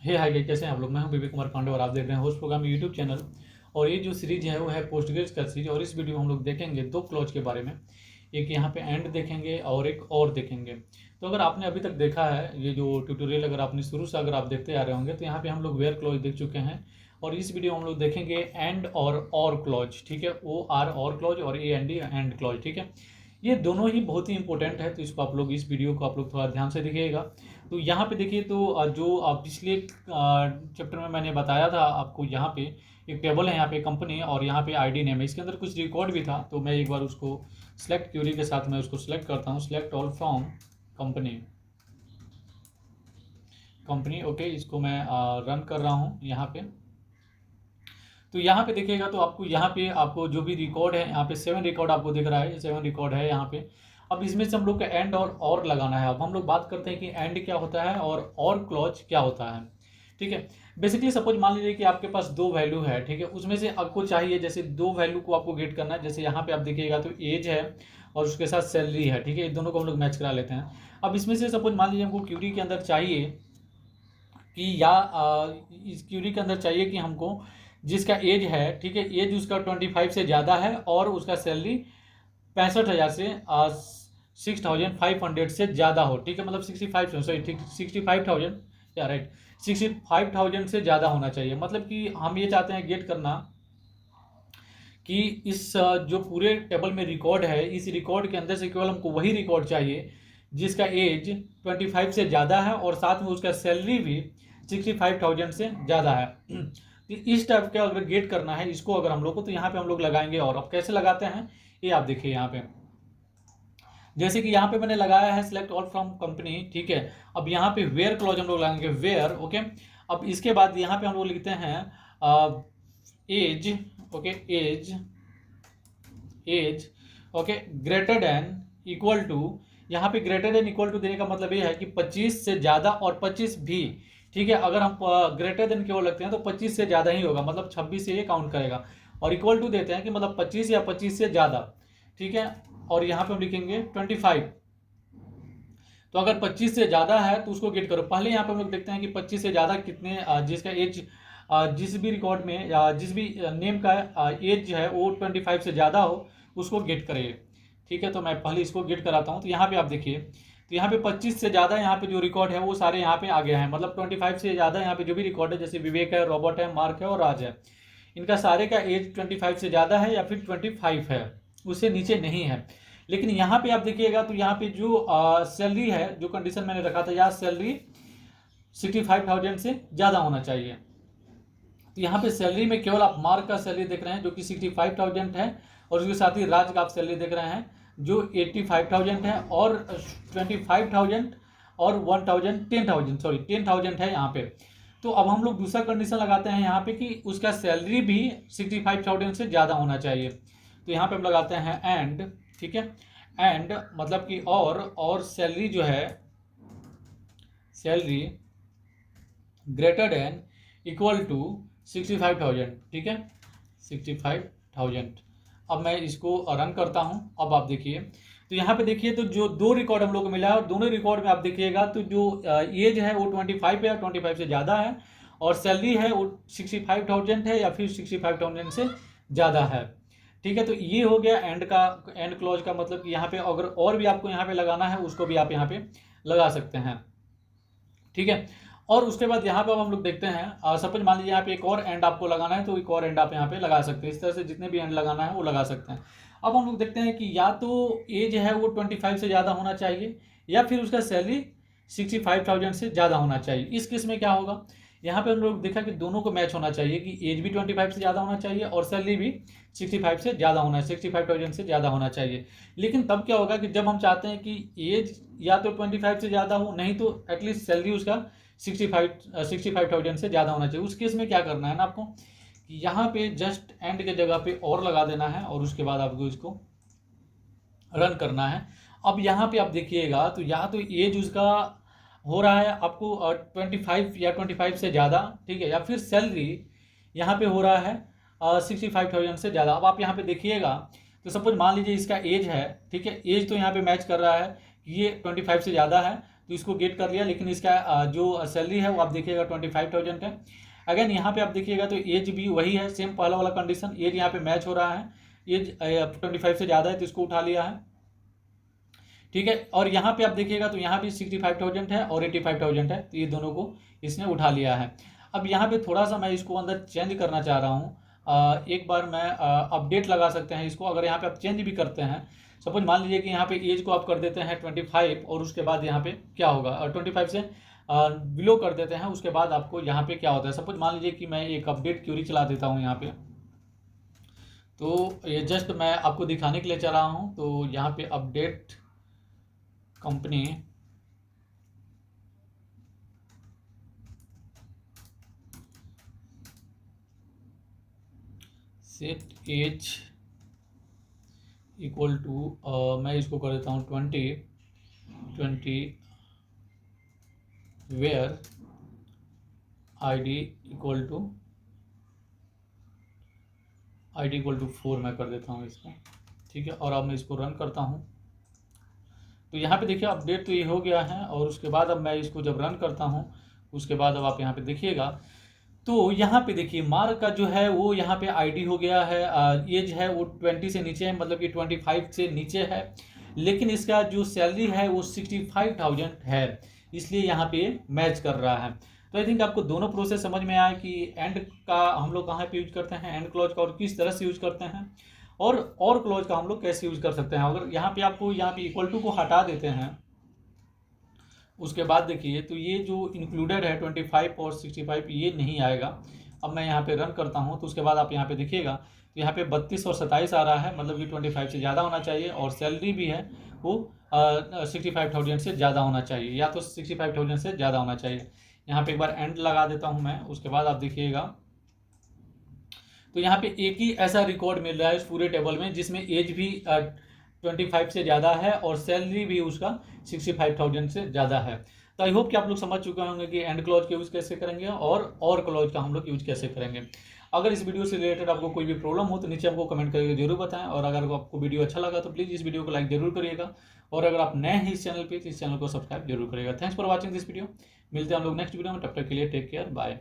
हे hi guys, कैसे हैं आप लोग। मैं हूं विवेक कुमार पांडे और आप देख रहे हैं होस्ट प्रोग्राम यूट्यूब चैनल। और ये जो सीरीज है वो है पोस्टग्रेज का सीरीज। और इस वीडियो में हम लोग देखेंगे दो क्लॉज के बारे में। एक यहाँ पे एंड देखेंगे और एक और देखेंगे। तो अगर आपने अभी तक देखा है ये जो ट्यूटोरियल, अगर आपने शुरू से अगर आप देखते आ रहे होंगे तो यहाँ पे हम लोग वेयर क्लॉज देख चुके हैं। और इस वीडियो में हम लोग देखेंगे एंड और क्लॉज, ठीक है। OR और क्लॉज और AND एंड क्लॉज, ठीक है। ये दोनों ही बहुत ही इंपॉर्टेंट है, तो इसको आप लोग इस वीडियो को आप लोग थोड़ा ध्यान से देखिएगा। तो यहाँ पे देखिए, तो जो पिछले चैप्टर में मैंने बताया था आपको, यहाँ पे एक टेबल है, यहाँ पे कंपनी और यहाँ पे ID नेम है, इसके अंदर कुछ रिकॉर्ड भी था। तो मैं एक बार उसको सेलेक्ट क्यूरी के साथ मैं उसको सेलेक्ट करता हूँ, select all from company. Okay, इसको मैं रन कर रहा हूँ यहाँ पे। तो यहाँ पे देखिएगा तो आपको यहाँ पे आपको जो भी रिकॉर्ड है, यहाँ पे 7 रिकॉर्ड आपको दिख रहा है, 7 रिकॉर्ड है यहाँ पे। अब इसमें से हम लोग का एंड और लगाना है। अब हम लोग बात करते हैं कि एंड क्या होता है और क्लॉज क्या होता है, ठीक है। बेसिकली सपोज मान लीजिए कि आपके पास दो वैल्यू है, ठीक है। उसमें से आपको चाहिए जैसे दो वैल्यू को आपको गेट करना है। जैसे यहाँ पे आप देखिएगा तो एज है और उसके साथ सैलरी है, ठीक है। ये दोनों को हम लोग मैच करा लेते हैं। अब इसमें से सपोज मान लीजिए हमको क्यूरी के अंदर चाहिए कि इस क्यूरी के अंदर चाहिए कि हमको जिसका एज है, ठीक है, एज उसका 25 से ज़्यादा है और उसका सैलरी 65,000 से 6,500 से ज़्यादा हो, ठीक है। मतलब 65, सॉरी ठीक 65,000, या राइट 65,000 से ज़्यादा होना चाहिए। मतलब कि हम ये चाहते हैं गेट करना कि इस जो पूरे टेबल में रिकॉर्ड है, इस रिकॉर्ड के अंदर से केवल हमको वही रिकॉर्ड चाहिए जिसका एज 25 से ज़्यादा है और साथ में उसका सैलरी भी 65,000 से ज़्यादा है। तो इस टाइप का अगर गेट करना है इसको अगर हम लोग को, तो यहाँ पे हम लोग लगाएंगे। और अब कैसे लगाते हैं ये आप देखिए यहाँ पे। जैसे कि यहाँ पे मैंने लगाया है सिलेक्ट ऑल फ्रॉम कंपनी, ठीक है। अब यहाँ पे वेयर क्लॉज हम लोग लगाएंगे, वेयर, ओके। अब इसके बाद यहाँ पे हम लोग लिखते हैं as, okay, as okay, greater than equal to. यहाँ पे ग्रेटर देन इक्वल टू देने का मतलब ये है कि 25 से ज़्यादा और 25 भी, ठीक है। अगर हम ग्रेटर देन केवल लगते हैं तो 25 से ज़्यादा ही होगा, मतलब 26 से ये काउंट करेगा। और इक्वल टू देते हैं कि मतलब 25 या 25 से ज़्यादा, ठीक है। और यहाँ पे हम लिखेंगे 25। तो अगर 25 से ज़्यादा है तो उसको गेट करो। पहले यहाँ पे हम लोग देखते हैं कि 25 से ज़्यादा कितने, जिसका एज जिस भी रिकॉर्ड में या जिस भी नेम का एज है वो 25 से ज़्यादा हो उसको गेट करिए, ठीक है। तो मैं पहले इसको गेट कराता हूँ। तो यहाँ पे आप देखिए, तो यहाँ पे 25 से ज़्यादा यहाँ पे जो रिकॉर्ड है वो सारे यहाँ पे आ गए हैं। मतलब 25 से ज़्यादा यहाँ पे जो भी रिकॉर्ड है, जैसे विवेक है, रॉबर्ट है, मार्क है और राज है, इनका सारे का एज 25 से ज़्यादा है या फिर 25 है, उससे नीचे नहीं है। लेकिन यहाँ पे आप देखिएगा तो यहाँ पे जो सैलरी है, जो कंडीशन मैंने रखा था, यहाँ सैलरी 65,000 से ज़्यादा होना चाहिए। तो यहाँ पे सैलरी में केवल आप मार्क का सैलरी देख रहे हैं जो कि 65,000 है, और उसके साथ ही राज का आप सैलरी देख रहे हैं जो 85,000 है, और 25,000 और 1,000 10,000, सॉरी 10,000 है यहाँ पे। तो अब हम लोग दूसरा कंडीशन लगाते हैं यहाँ पे कि उसका सैलरी भी 65,000 से ज़्यादा होना चाहिए। तो यहाँ पे हम लगाते हैं एंड, ठीक है। एंड मतलब कि और सैलरी जो है, salary greater than equal to 65,000, ठीक है, 65,000। अब मैं इसको रन करता हूं। अब आप देखिए, तो यहाँ पे देखिए तो जो दो रिकॉर्ड हम लोग को मिला है और दोनों रिकॉर्ड में आप देखिएगा तो जो एज है वो 25 है, 25 से ज़्यादा है, और सैलरी है वो 65,000 है या फिर 65,000 से ज़्यादा है, ठीक है। तो ये हो गया एंड का, एंड क्लॉज का मतलब कि यहाँ पे अगर और भी आपको यहाँ पे लगाना है उसको भी आप यहाँ पे लगा सकते हैं, ठीक है। और उसके बाद यहाँ पे अब हम लोग देखते हैं, सपोज मान लीजिए यहाँ पे एक और एंड आपको लगाना है तो एक और एंड आप यहाँ पे लगा सकते हैं। इस तरह से जितने भी एंड लगाना है वो लगा सकते हैं। अब हम लोग देखते हैं कि या तो एज है वो 25 से ज़्यादा होना चाहिए या फिर उसका सैलरी 65,000 से ज़्यादा होना चाहिए। इस केस में क्या होगा, यहाँ पे हम लोग देखा कि दोनों को मैच होना चाहिए, कि एज भी 25 से ज़्यादा होना चाहिए और सैलरी भी 65 से ज़्यादा होना है, 65,000 से ज़्यादा होना चाहिए। लेकिन तब क्या होगा कि जब हम चाहते हैं कि एज या तो 25 से ज़्यादा हो, नहीं तो एटलीस्ट सैलरी उसका 65,000 से ज़्यादा होना चाहिए। उस केस में क्या करना है ना आपको, कि यहाँ पे जस्ट एंड के जगह पे और लगा देना है और उसके बाद आपको इसको रन करना है। अब यहाँ पे आप देखिएगा तो या तो एज उसका हो रहा है आपको 25 या 25 से ज़्यादा, ठीक है, या फिर सैलरी यहाँ पे हो रहा है 65,000 से ज़्यादा। अब आप यहाँ पे देखिएगा तो सपोज मान लीजिए इसका एज है, ठीक है, एज तो यहाँ पे मैच कर रहा है कि ये 25 से ज़्यादा है, तो इसको गेट कर लिया, लेकिन इसका जो सैलरी है वो आप देखिएगा 25,000 है। अगेन यहाँ पे आप देखिएगा तो एज भी वही है, सेम पहला वाला कंडीशन, एज यहाँ पे मैच हो रहा है, एज 25 से ज़्यादा है तो इसको उठा लिया है, ठीक है। और यहाँ पे आप देखिएगा तो यहाँ भी 65,000 है और 85,000 है, तो ये दोनों को इसने उठा लिया है। अब यहाँ पे थोड़ा सा मैं इसको अंदर चेंज करना चाह रहा हूँ, एक बार मैं अपडेट लगा सकते हैं इसको। अगर यहाँ पे आप चेंज भी करते हैं, सपोज मान लीजिए कि यहाँ पे एज को आप कर देते हैं 25 और उसके बाद यहाँ पे क्या होगा, 25 से बिलो कर देते हैं, उसके बाद आपको यहाँ पे क्या होता है। सपोज मान लीजिए कि मैं एक अपडेट क्यूरी चला देता हूँ यहाँ पे, तो ये जस्ट मैं आपको दिखाने के लिए चला हूँ। तो यहाँ पे update company set as equal to मैं इसको कर देता हूँ 20 वेयर ID इक्वल टू 4 मैं कर देता हूँ इसको, ठीक है। और अब मैं इसको रन करता हूँ, तो यहाँ पे देखिए अपडेट तो ये हो गया है। और उसके बाद अब मैं इसको जब रन करता हूँ, उसके बाद अब आप यहाँ पे देखिएगा तो यहाँ पे देखिए मार्क का जो है वो यहाँ पे ID हो गया है, एज है वो 20 से नीचे है, मतलब कि 25 से नीचे है, लेकिन इसका जो सैलरी है वो 65,000 है, इसलिए यहाँ पे मैच कर रहा है। तो आई थिंक आपको दोनों प्रोसेस समझ में आया कि एंड का हम लोग कहाँ पे यूज करते हैं, एंड क्लॉज का और किस तरह से यूज करते हैं, और क्लॉज का हम लोग कैसे यूज कर सकते हैं। अगर यहाँ पे आपको यहाँ पे इक्वल टू को हटा देते हैं, उसके बाद देखिए तो ये जो इंक्लूडेड है 25 और 65 ये नहीं आएगा। अब मैं यहाँ पे रन करता हूँ, तो उसके बाद आप यहाँ पे देखिएगा तो यहाँ पे 32 और 27 आ रहा है, मतलब कि 25 से ज़्यादा होना चाहिए, और सैलरी भी है वो 65,000 से ज़्यादा होना चाहिए, या तो 65,000 से ज़्यादा होना चाहिए। यहाँ पे एक बार एंड लगा देता हूँ मैं, उसके बाद आप देखिएगा तो यहाँ पे एक ही ऐसा रिकॉर्ड मिल रहा है इस पूरे टेबल में जिसमें एज भी 25 से ज़्यादा है और सैलरी भी उसका 65,000 से ज़्यादा है। तो आई होप कि आप लोग समझ चुके होंगे कि एंड क्लॉज का यूज़ कैसे करेंगे और क्लॉज का हम लोग यूज कैसे करेंगे। अगर इस वीडियो से रिलेटेड आपको कोई भी प्रॉब्लम हो तो नीचे हमको कमेंट करके जरूर बताएं, और अगर आपको वीडियो अच्छा लगा तो प्लीज़ इस वीडियो को लाइक जरूर करिएगा, और अगर आप नए हैं इस चैनल पे तो इस चैनल को सब्सक्राइब जरूर करिएगा। Thanks for watching this video. मिलते हैं हम लोग नेक्स्ट वीडियो में, तब तक के लिए टेक केयर, बाय।